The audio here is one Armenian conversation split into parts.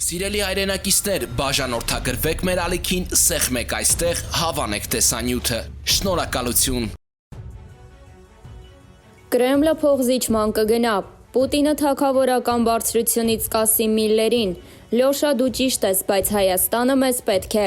Սիրելի հայրենակիցներ, բաժանորդագրվեք մեր ալիքին, սեղմեք այստեղ, հավանեք տեսանյութը։ Շնորհակալություն։ Կրեմլը փողզիջման կգնա։ Պուտինը թագավորական բարձրությունից կասի Միլլերին. «Լյոշա, դու ճիշտ ես, բայց Հայաստանը մեզ պետք է»։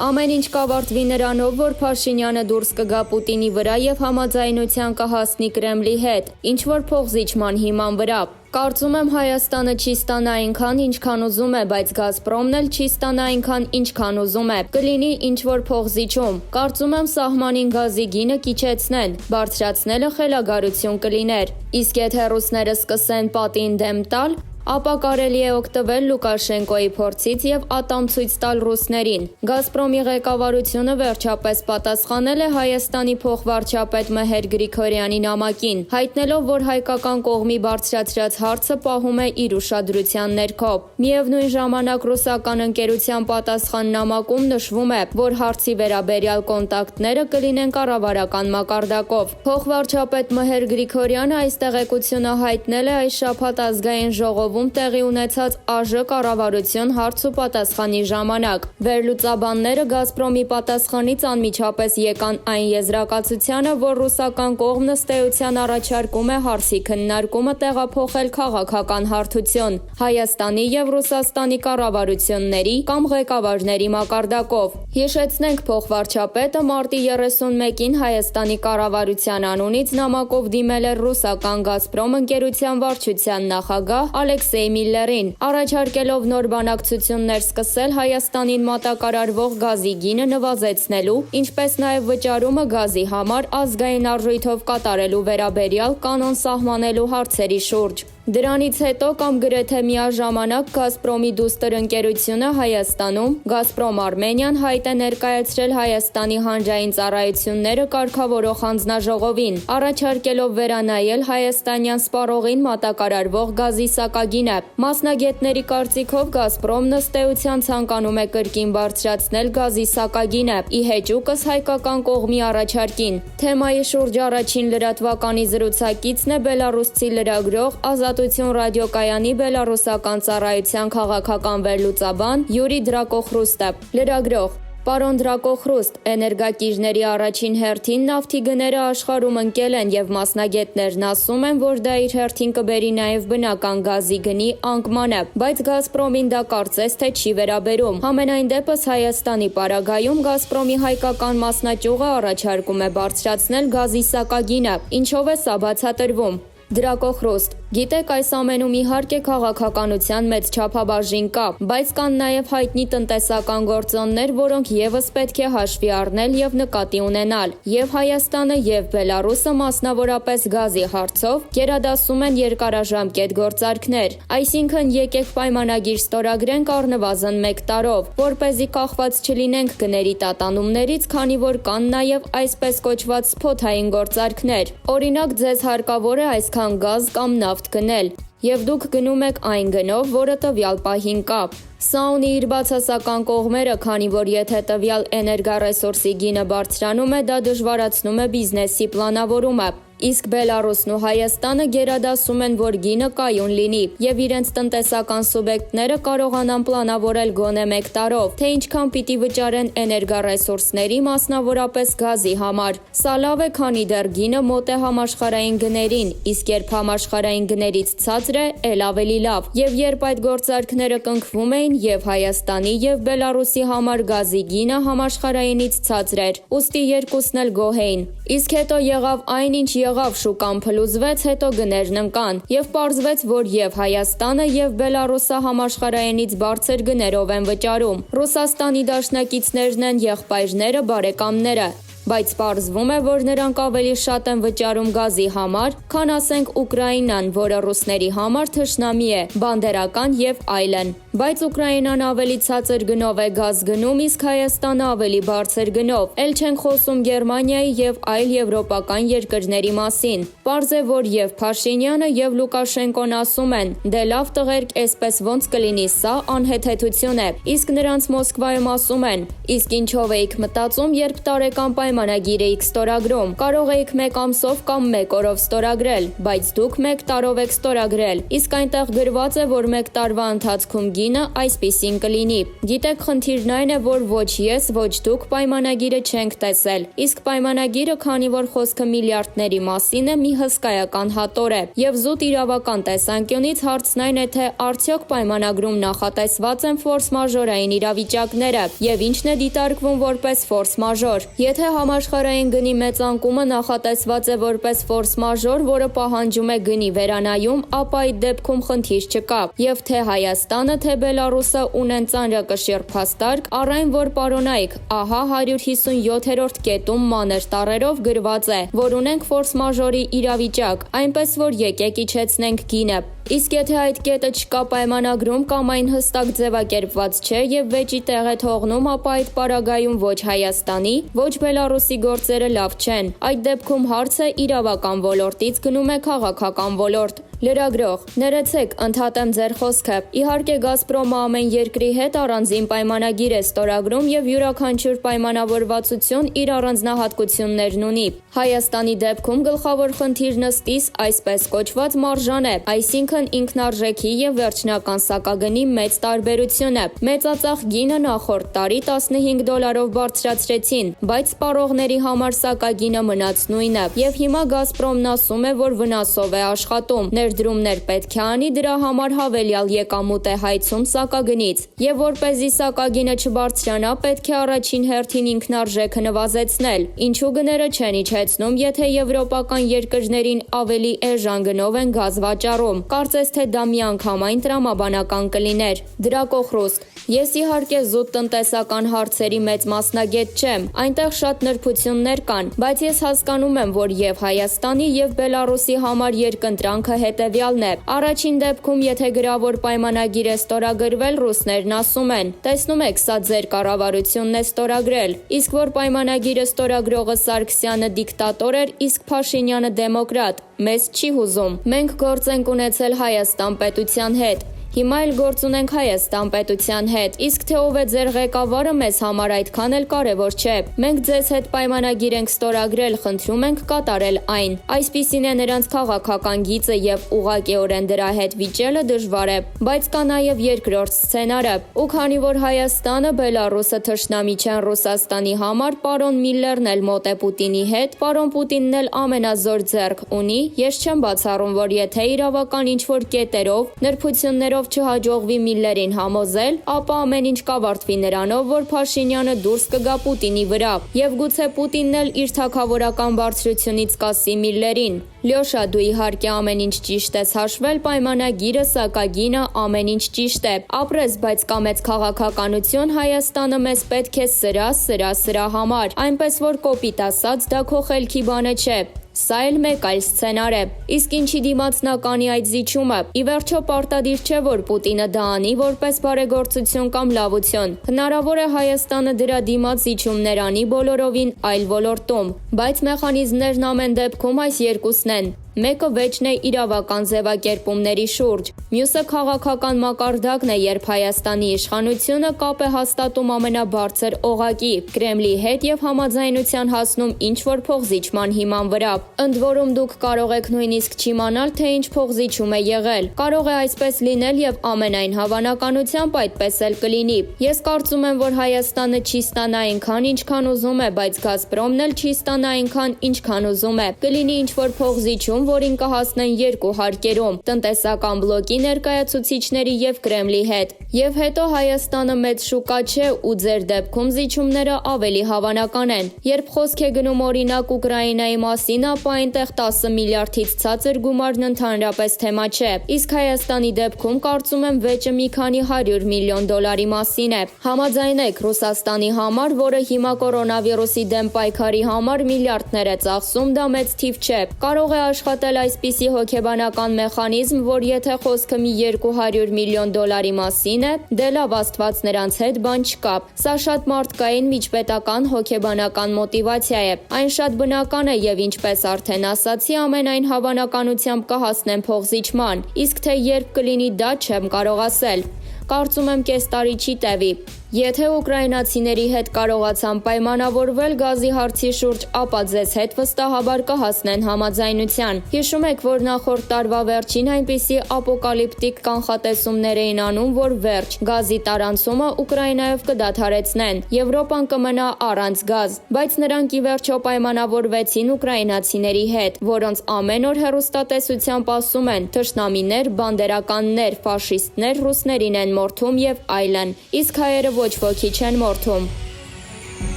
Ամեն ինչ կավարտվի նրանով, որ Փաշինյանը դուրս կգա Պուտինի վրա եւ համաձայնության կհասնի Կրեմլի հետ, ինչ որ փողզիջման հիման վրա։ Կարծում եմ Հայաստանը չի ստանա այնքան, ինչքան ուզում է, բայց Գազպրոմն էլ չի ստանա այնքան, ինչքան ուզում է։ Կլինի ինչ որ փողզիջում։ Կարծում եմ սահմանին գազի գինը կիչեցնեն, բարձրացնելը խելագարություն կլիներ։ Իսկ եթե ռուսները սկսեն պատին դեմ տալ, ապա կարելի է օգտվել Լուկաշենկոյի փորձից եւ ատամ ցույց տալ ռուսներին։ Գազպրոմի ղեկավարությունը վերջապես պատասխանել է Հայաստանի փոխվարչապետ Մեհեր Գրիգորյանի նամակին, հայտնելով, որ հայկական կողմի բարձրացրած հարցը պահում է իր ուշադրության ներքո։ Միևնույն ժամանակ ռուսական ընկերության պատասխան նամակում նշվում է, որ հարցի վերաբերյալ կոնտակտները կլինեն կառավարական մակարդակով։ Փոխվարչապետ Մեհեր Գրիգորյանը այս տեղեկությունը հայտնել է այս շաբաթ ազգային ժողովում տեղի ունեցած ԱԺ կառավարություն հարց ու պատասխանի ժամանակ։ Վերլուծաբանները Գազպրոմի պատասխանից անմիջապես եկան այն եզրակացությանը, որ ռուսական կողմն ըստ էության առաջարկում է հարցի քննարկումը տեղափոխել քաղաքական հարթություն Հայաստանի եւ Ռուսաստանի կառավարությունների կամ ղեկավարների մակարդակով։ Հիշեցնենք, փոխվարչապետը մարտի 31-ին Հայաստանի կառավարության անունից նամակով դիմել էր ռուսական Գազպրոմ ընկերության վարչության նախագահ Ալեքսեյ Միլլերին, առաջարկելով նոր բանակցություններ սկսել Հայաստանին մատակարարվող գազի գինը նվազեցնելու, ինչպես նաև վճարումը գազի համար ազգային արժույթով կատարելու վերաբերյալ կանոն սահմանելու հարցերի շուրջ։ Դրանից հետո կամ գրեթե միաժամանակ Գազպրոմի դուստր ընկերությունը Հայաստանում Գազպրոմ Արմենիան հայտ է ներկայացրել Հայաստանի հանրային ծառայությունները կարգավորող հանձնաժողովին, առաջարկելով վերանայել հայաստանյան սպառողին մատակարարվող գազի սակագինը։ Մասնագետների կարծիքով Գազպրոմն ըստ էության ցանկանում է կրկին բարձրացնել գազի սակագինը՝ ի հեճուկս հայկական կողմի առաջարկին։ Թեմայի շուրջ առաջին լրատվականի զրուցակիցն է բելառուսցի լրագրող Ազատություն ռադիոկայանի բելառուսական ծառայության քաղաքական վերլուծաբան Յուրի Դրակոխրուստը։ Լրագրող. Պարոն Դրակոխրուստ, էներգակիրների առաջին հերթին նավթի գները աշխարհում ընկել են եւ մասնագետներն ասում են, որ դա իր հերթին կբերի նաեւ բնական գազի գնի անկմանը, բայց Գազպրոմին դա կարծես թե չի վերաբերում։ Համենայն դեպս Հայաստանի պարագայում Գազպրոմի հայկական մասնաճյուղը առաջարկում է բարձրացնել գազի սակագինը, ինչով է սա բացատրվում։ Դրակոխրուստ. Գիտեք, այս ամենում իհարկե քաղաքականության մեծ չափաբաժին կա, բայց կան նաև հայտնի տնտեսական գործոններ, որոնք եւս պետք է հաշվի առնել եւ նկատի ունենալ։ Եվ Հայաստանը եւ Բելառուսը մասնավորապես գազի հարցով գերադասում են երկարաժամկետ գործարքներ։ Այսինքն եկեք պայմանագիր ստորագրենք առնվազն 1 տարով, որպեսզի կախված չլինենք գների տատանումներից, քանի որ կան նաև այսպես կոչված սփոթային գործարքներ։ Օրինակ, ձեզ հարկավոր է այսքան գազ կամ նավթ գնել, եւ դուք գնում եք այն գնով, որը տվյալ պահին կա։ Սա ունի իր բացասական կողմերը, քանի որ եթե տվյալ էներգառեսուրսի գինը բարձրանում է, դա դժվարացնում է բիզնեսի պլանավորումը։ Իսկ Բելառուսն ու Հայաստանը գերադասում են, որ գինը կայուն լինի եւ իրենց տնտեսական սուբյեկտները կարողանան պլանավորել գոնե 1 տարով, թե ինչքան պիտի վճարեն էներգառեսուրսների, մասնավորապես գազի համար։ Սա լավ է, քանի դեռ գինը մոտ է համաշխարհային գներին, իսկ երբ համաշխարհային գներից ցածր է, ել ավելի լավ։ Եվ երբ այդ գործարքները կնքվում էին, եւ Հայաստանի եւ Բելառուսի համար գազի գինը համաշխարհայինից ցածր էր, ուստի երկուսն էլ գոհ էին։ Իսկ հետո եղավ այնինչ եղավ, շուկան փլուզվեց, հետո գներն ընկան, եւ պարզվեց, որ եւ Հայաստանը եւ Բելառուսը համաշխարհայինից բարձր գներով են վճարում։ Ռուսաստանի դաշնակիցներն են եղբայրները, բարեկամները։ Բայց պարզվում է, որ նրանք ավելի շատ են վճարում գազի համար, քան ասենք Ուկրաինան, որը ռուսների համար թշնամի է, բանդերական եւ այլն։ Բայց Ուկրաինան ավելի ցածր գնով է գազ գնում, իսկ Հայաստանը ավելի բարձր գնով։ Էլ չենք խոսում Գերմանիայի եւ այլ եվրոպական երկրների մասին։ Պարզ է, որ եւ Փաշինյանը եւ Լուկաշենկոն ասում են. «Դե լավ տղերք, այսպես ոնց կլինի, սա անհեթեթություն է»։ Իսկ նրանց Մոսկվայում ասում են. «Իսկ ինչով էիք մտածում, երբ տարեկան պայմանագիր էիք ստորագրում։ Կարող էիք 1 ամսով կամ 1 օրով ստորագրել, բայց դուք 1 տարով եք ստորագրել։ Իսկ այնտեղ գրված է, որ 1 տարվա ընթացքում գինը այսպիսին կլինի։ Գիտեք, խնդիրն այն է, որ ոչ ես, ոչ դուք պայմանագիրը չենք տեսել։ Իսկ պայմանագիրը, քանի որ խոսքը միլիարդների մասին է, մի հսկայական հատոր է։ Եվ զուտ իրավական տեսանկյունից հարցն այն է, թե արդյոք պայմանագրում նախատեսված են ֆորս մաժորային իրավիճակները եւ ինչն է դիտարկվում որպես ֆորս մաժոր։ Եթե համաշխարհային գնի մեծ անկումը նախատեսված է որպես ֆորս մաժոր, որը պահանջում է գնի վերանայում, ապա այդ դեպքում խնդիր չկա։ Եվ թե Հայաստանը, թե Բելարուսը ունեն ծանրակշիռ փաստարկ, առ այն որ պարոնայք, ահա 157-րդ կետում մանր տառերով գրված է, որ ունենք ֆորս մաժորի իրավիճակ, այնպես որ եկեք իջեցնենք գինը։ Իսկ եթե այդ կետը չկա պայմանագրում կամ այն հստակ ձևակերպված չէ եւ վեճի տեղ է թողնում, ապա այդ պարագայում ոչ Հայաստանի, ոչ Բելարուսի գործերը լավ չեն։ Այդ դեպքում հարցը իրավական ոլորտից գնում է քաղաքական ոլորտ։ Լրագրող, ներեցեք, ընդհատեմ ձեր խոսքը։ Իհարկե Գազպրոմը ամեն երկրի հետ առանձին պայմանագիր է ստորագրում եւ յուրաքանչյուր պայմանավորվածություն իր առանձնահատկություններն ունի։ Հայաստանի դեպքում գլխավոր խնդիրն ըստ իս այսպես կոչված մարժան է, այսինքն ինքնարժեքի եւ վերջնական սակագնի մեծ տարբերությունը։ Մեծածախ գինը նախորդ տարի $15 բարձրացրեցին, բայց սպառողների համար սակագինը մնաց նույնը։ Եվ հիմա Գազպրոմն ասում է, որ վնասով է աշխատում։ Ներդրումներ պետք է անի, դրա համար հավելյալ եկամուտ է հայցում սակագնից։ Եվ որպեսզի սակագինը չբարձրանա, պետք է առաջին հերթին ինքնարժեքը նվազեցնել։ Ինչու գները չեն իջեցնում, եթե եվրոպական երկրներին ավելի էժան գնով են գազ վաճառում։ Կարծես թե դա միանգամայն տրամաբանական կլիներ։ Դրակոխրուստ։ Ես իհարկե զուտ տնտեսական հարցերի մեծ մասնագետ չեմ, այնտեղ շատ նրբություններ կան, բայց ես հասկանում եմ, որ եւ Հայաստանի եւ Բելարուսի համար երկընտրանքը հետեւյալն է։ Առաջին դեպքում, եթե գրավոր պայմանագիր է ստորագրվել, ռուսներն ասում են. տեսնում եք, սա ձեր կառավարությունն է ստորագրել, իսկ որ պայմանագիրը ստորագրողը Սարգսյանը դիկտատոր էր, իսկ Փաշինյանը դեմոկրատ, մեզ չի հուզում։ Մենք գործ ենք ունեցել Հայաստան պետության հետ։ Հիմա էլ գործ ունենք Հայաստան պետության հետ, իսկ թե ով է ձեր ղեկավարը մեզ համար այդքան էլ կարևոր չէ։ Մենք ձեզ հետ պայմանագիր ենք ստորագրել, խնդրում ենք կատարել այն։ Այսպիսին է նրանց քաղաքական գիծը եւ ուղղակիորեն դրա հետ վիճելը դժվար է, բայց կա նաեւ երկրորդ սցենարը։ Ու քանի որ Հայաստանը, Բելարուսը թշնամի չեն Ռուսաստանի համար, պարոն Միլլերն էլ մոտ է Պուտինի հետ, պարոն Պուտինն էլ ամենազոր ձեռք ունի, ես չեմ բացառում, որ եթե իրավական ինչ-որ կետերով, նրբություններով չհաջողվի Միլլերին համոզել, ապա ամեն ինչ կավարտվի նրանով, որ Փաշինյանը դուրս կգա Պուտինի վրա, եւ գուցե Պուտինն էլ իր թագավորական բարձրությունից կասի Միլլերին. Լյոշա, դու իհարկե ամեն ինչ ճիշտ ես հաշվել, պայմանագիրը, սակագինը, ամեն ինչ ճիշտ է։ Ապրես, բայց կա մեծ քաղաքականություն, Հայաստանը մեզ պետք է սրա համար, այնպես որ կոպիտ ասած, դա քո խելքի բանը չէ։ Սա էլ մեկ այլ սցենար է։ Իսկ ինչի դիմաց նա կանի այդ զիջումը։ Ի վերջո պարտադիր չէ, որ Պուտինը դա անի որպես բարեգործություն կամ լավություն։ Հնարավոր է Հայաստանը դրա դիմաց զիջումներ անի բոլորովին այլ ոլորտում, բայց մեխանիզմներն ամեն դեպքում այս երկուսն են։ Մեկը վեճն է իրավական ձևակերպումների շուրջ, մյուսը քաղաքական մակարդակն է, երբ Հայաստանի իշխանությունը կապ է հաստատում ամենաբարձր օղակի Կրեմլի հետ եւ համաձայնության հասնում ինչ-որ փոխզիջման հիման վրա։ Ընդ որում դուք կարող եք նույնիսկ չիմանալ, թե ինչ փոխզիջում է եղել։ Կարող է այսպես լինել եւ ամենայն հավանականությամբ այդպես էլ կլինի։ Ես կարծում եմ, որ Հայաստանը չի ստանա այնքան, ինչքան ուզում է, բայց Գազպրոմն էլ չի ստանա այնքան, ինչքան ուզում է։ Կլինի ինչ-որ փոխզիջում, որին կհասնեն երկու հարկերում՝ տնտեսական բլոկի ներկայացուցիչների եւ Կրեմլի հետ։ Եվ հետո Հայաստանը մեծ շուկա չէ ու ձեր դեպքում զիջումները ավելի հավանական են։ Երբ խոսք է գնում օրինակ Ուկրաինայի մասին, ապա այնտեղ 10 միլիարդից ցածր գումարն ընդհանրապես թեմա չէ։ Իսկ Հայաստանի դեպքում կարծում եմ վեճը մի քանի $100 միլիոն մասին է։ Համաձայնեք, Ռուսաստանի համար, որը հիմա կորոնավիրուսի դեմ պայքարի համար միլիարդներ է ծախսում, դա մեծ թիվ չէ։ Կարող է աշխատել այսպիսի հոգեբանական մեխանիզմ, որ եթե խոսքը մի $200 միլիոն մասին է, դե լավ Աստված նրանց հետ բան չկա։ Սա շատ մարդկային միջպետական հոգեբանական մոտիվացիա է։ Այն շատ բնական է եւ ինչպես արդեն ասացի, ամենայն հավանականությամբ կհասնեն փոխզիջման։ Իսկ թե երբ կլինի դա չեմ կարող ասել։ Կարծում եմ կես տարի չի տևի։ Եթե ուկրաինացիների հետ կարողացան պայմանավորվել գազի հարցի շուրջ, ապա ձեզ հետ վստահաբար կհասնեն համաձայնության։ Հիշում եք, որ նախորդ տարվա վերջին այնպիսի ապոկալիպտիկ կանխատեսումներ էին անում, որ վերջ գազի տարանցումը Ուկրաինայով կդադարեցնեն, Եվրոպան կմնա առանց գազ, բայց նրանք ի վերջո պայմանավորվեցին ուկրաինացիների հետ, որոնց ամեն օր հեռուստատեսությամբ ասում են թշնամիներ, բանդերականներ, ֆաշիստներ ռուսներին են մորթում եւ այլն, իսկ հայերը ոչ ոքի չեն մորթում։